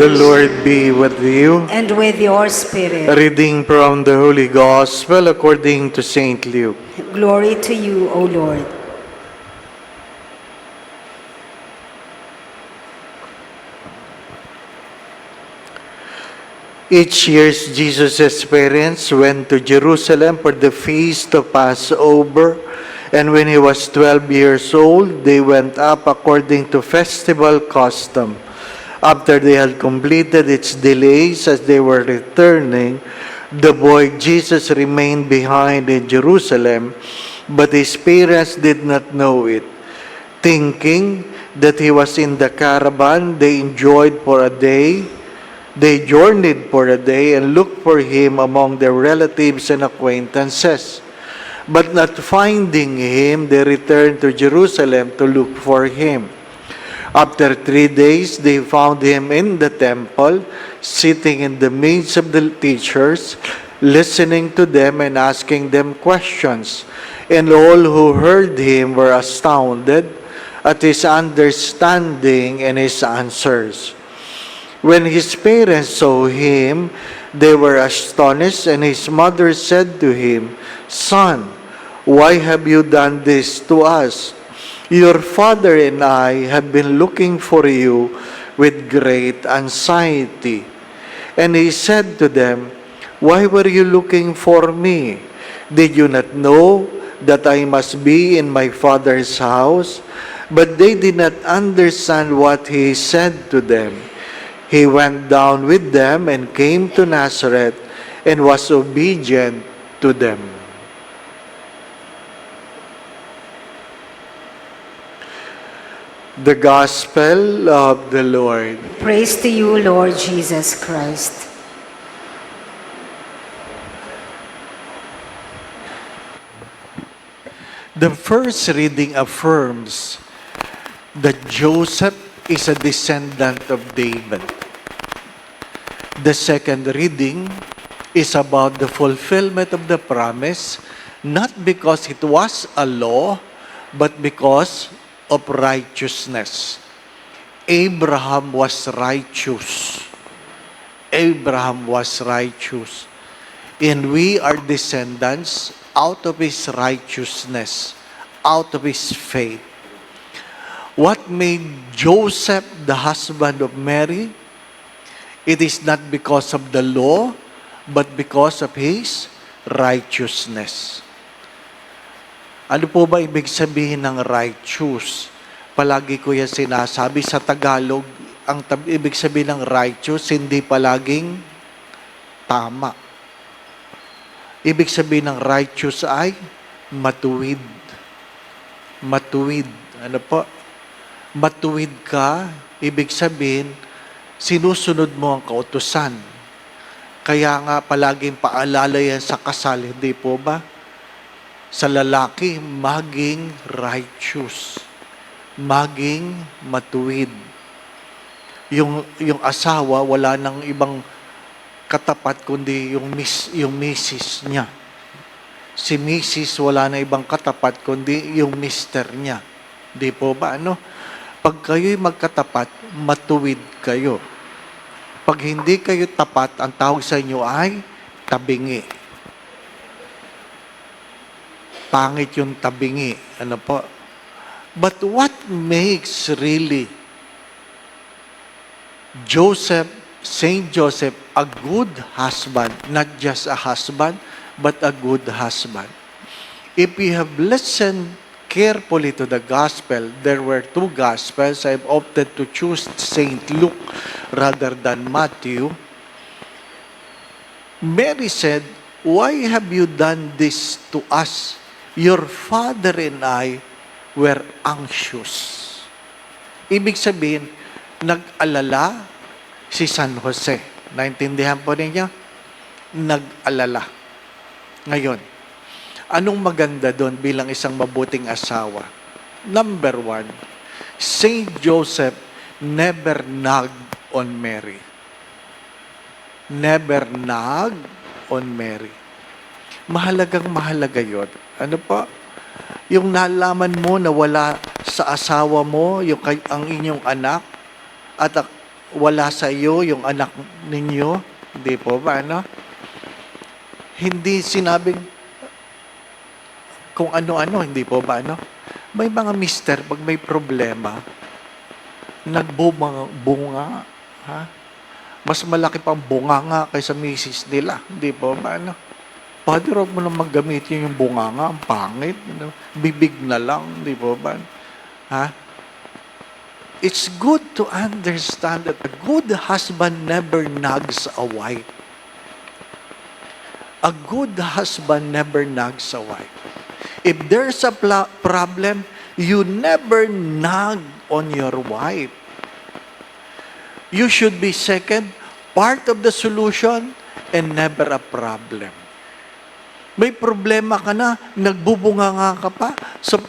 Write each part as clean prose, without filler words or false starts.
The Lord be with you. and with your spirit. A reading from the Holy Gospel according to Saint Luke. Glory to you, O Lord. Each year, Jesus' parents went to Jerusalem for the feast of Passover, and when he was 12 years old, they went up according to festival custom. After they had completed its delays as they were returning, the boy Jesus remained behind in Jerusalem, but his parents did not know it. Thinking that he was in the caravan, they journeyed for a day and looked for him among their relatives and acquaintances. But not finding him, they returned to Jerusalem to look for him. After 3 days, they found him in the temple, sitting in the midst of the teachers, listening to them and asking them questions. And all who heard him were astounded at his understanding and his answers. When his parents saw him, they were astonished, and his mother said to him, "Son, why have you done this to us? Your father and I have been looking for you with great anxiety." And he said to them, "Why were you looking for me? Did you not know that I must be in my father's house?" But they did not understand what he said to them. He went down with them and came to Nazareth and was obedient to them. The Gospel of the Lord. Praise to you, Lord Jesus Christ. The first reading affirms that Joseph is a descendant of David. The second reading is about the fulfillment of the promise, not because it was a law, but because of righteousness. Abraham was righteous. Abraham was righteous. And we are descendants out of his righteousness, out of his faith. What made Joseph the husband of Mary? It is not because of the law, but because of his righteousness. Ano po ba ibig sabihin ng righteous? Palagi ko yan sinasabi sa Tagalog, ang ibig sabihin ng righteous, hindi palaging tama. Ibig sabihin ng righteous ay matuwid. Matuwid. Ano po? Matuwid ka, ibig sabihin, sinusunod mo ang kautusan. Kaya nga palaging paalala yan sa kasal, hindi po ba? Sa lalaki, maging righteous. Maging matuwid. Yung asawa, wala nang ibang katapat kundi yung misis niya. Si misis, wala na ibang katapat kundi yung mister niya. Di po ba? Ano? Pag kayo'y magkatapat, matuwid kayo. Pag hindi kayo tapat, ang tawag sa inyo ay tabingi. Pangit yung tabingi. Ano po? But what makes really Saint Joseph, a good husband, not just a husband, but a good husband? If we have listened carefully to the gospel, there were 2 gospels. I've opted to choose Saint Luke rather than Matthew. Mary said, "Why have you done this to us? Your father and I were anxious." Ibig sabihin, nag-alala si San Jose. Naintindihan po ninyo? Nag-alala. Ngayon, anong maganda doon bilang isang mabuting asawa? Number 1, Saint Joseph never nagged on Mary. Never nagged on Mary. Mahalaga yun. Ano po? Yung nalaman mo na wala sa asawa mo, ang inyong anak, at wala sa iyo yung anak ninyo, hindi po ba, ano? Hindi sinabing kung ano-ano, hindi po ba, ano? May mga mister, pag may problema, nagbubunga, ha? Mas malaki pang bunganga kaysa misis nila, hindi po ba, ano? Father, huwag mo na maggamitin yung bunganga, ang pangit, ano? Bibig na lang, hindi po ba? Ha? It's good to understand that a good husband never nags a wife. A good husband never nags a wife. If there's a problem, you never nag on your wife. You should be second, part of the solution, and never a problem. May problema ka na, nagbubunganga ka pa, so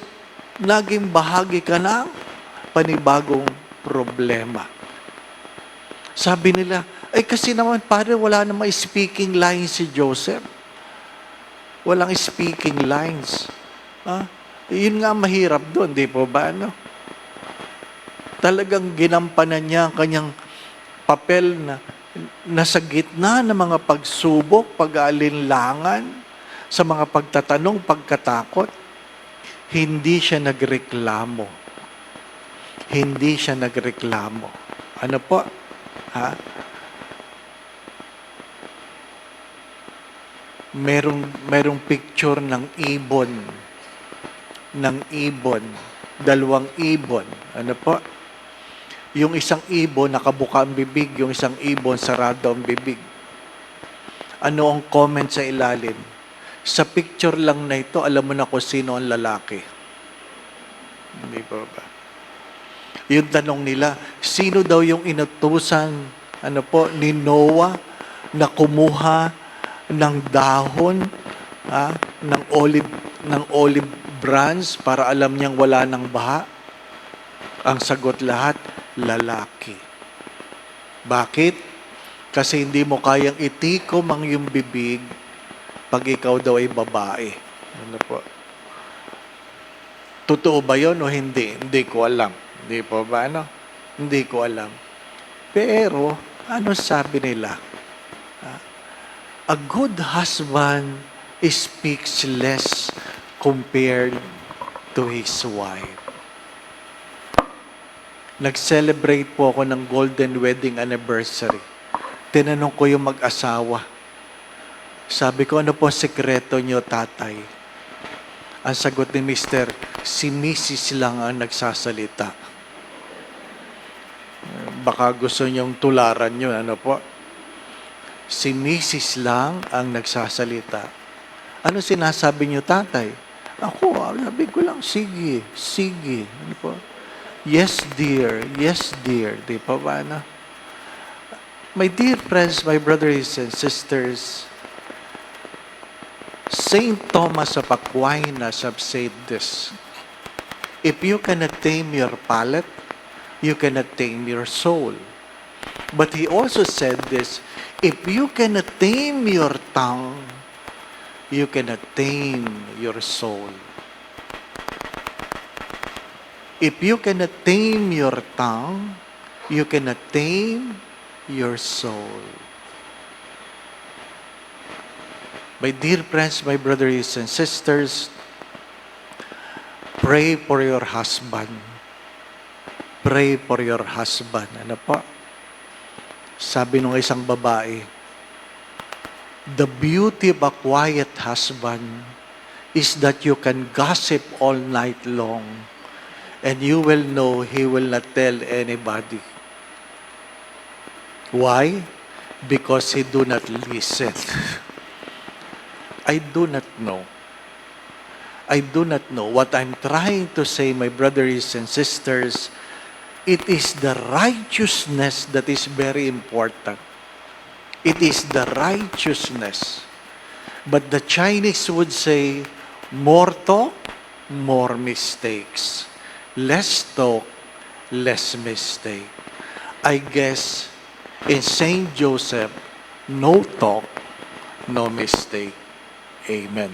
naging bahagi ka ng panibagong problema. Sabi nila, ay kasi naman, Padre, wala namang speaking lines si Joseph. Walang speaking lines. Yun nga mahirap doon, di po ba? Ano? Talagang ginampanan niya ang kanyang papel na nasa gitna ng mga pagsubok, pag-aalinlangan, sa mga pagtatanong, pagkatakot. Hindi siya nagreklamo. Hindi siya nagreklamo. Ano po? Ha? Merong picture ng ibon. Ng ibon. Dalawang ibon. Ano po? Yung isang ibon, nakabuka ang bibig. Yung isang ibon, sarado ang bibig. Ano ang comment sa ilalim? Sa picture lang na ito, alam mo na kung sino ang lalaki. Hindi ba ba? Yung tanong nila, sino daw yung inutusan, ni Noah na kumuha ng dahon, ng olive branch para alam niyang wala ng baha? Ang sagot lahat, lalaki. Bakit? Kasi hindi mo kayang itikom ang iyong bibig pag ikaw daw ay babae. Ano po? Totoo ba yun o hindi? Hindi ko alam. Hindi po ba, ano? Hindi ko alam. Pero, ano sabi nila? A good husband speaks less compared to his wife. Nag-celebrate po ako ng golden wedding anniversary. Tinanong ko yung mag-asawa. Sabi ko, ano po sekreto niyo, tatay? Ang sagot ni Mister, si Mrs. lang ang nagsasalita. Baka gusto niyong tularan yun, ano po? Si Mrs. lang ang nagsasalita. Ano sinasabi niyo, tatay? Ako, sabi ko lang, sige. Ano po? Yes, dear. Di pa ba, ano? My dear friends, my brothers and sisters, Saint Thomas of Aquinas have said this: if you cannot tame your palate, you cannot tame your soul. But he also said this: if you cannot tame your tongue, you cannot tame your soul. If you cannot tame your tongue, you cannot tame your soul. My dear friends, my brothers and sisters, pray for your husband. Pray for your husband. Ano po? Sabi ng isang babae, the beauty of a quiet husband is that you can gossip all night long and you will know he will not tell anybody. Why? Because he do not listen. I do not know. I do not know. What I'm trying to say, my brothers and sisters, it is the righteousness that is very important. It is the righteousness. But the Chinese would say, more talk, more mistakes. Less talk, less mistake. I guess in Saint Joseph, no talk, no mistake. Amen.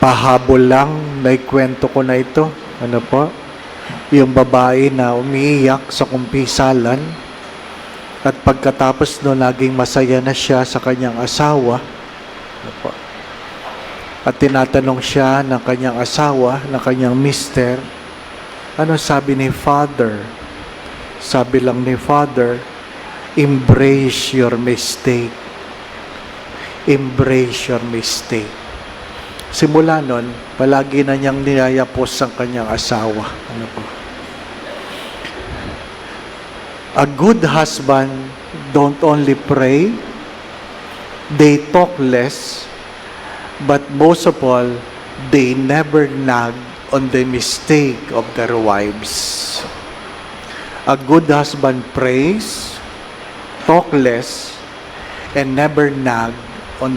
Pahabol lang, naikwento ko na ito. Ano po? Yung babae na umiiyak sa kumpisalan, At pagkatapos no, naging masaya na siya sa kanyang asawa. Ano po? At tinatanong siya ng kanyang asawa, ng kanyang mister, ano sabi ni Father? Sabi lang ni Father, embrace your mistake. Embrace your mistake. Simula nun, palagi na niyang niyayapos ang kanyang asawa. Ano po? A good husband don't only pray, they talk less, but most of all, they never nag on the mistake of their wives. A good husband prays, talk less, and never nag on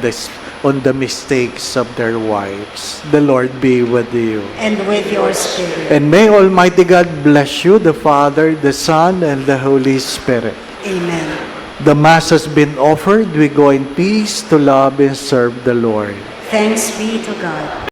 the mistakes of their wives. The Lord be with you. And with your spirit. And may Almighty God bless you, the Father, the Son, and the Holy Spirit. Amen. The Mass has been offered. We go in peace to love and serve the Lord. Thanks be to God.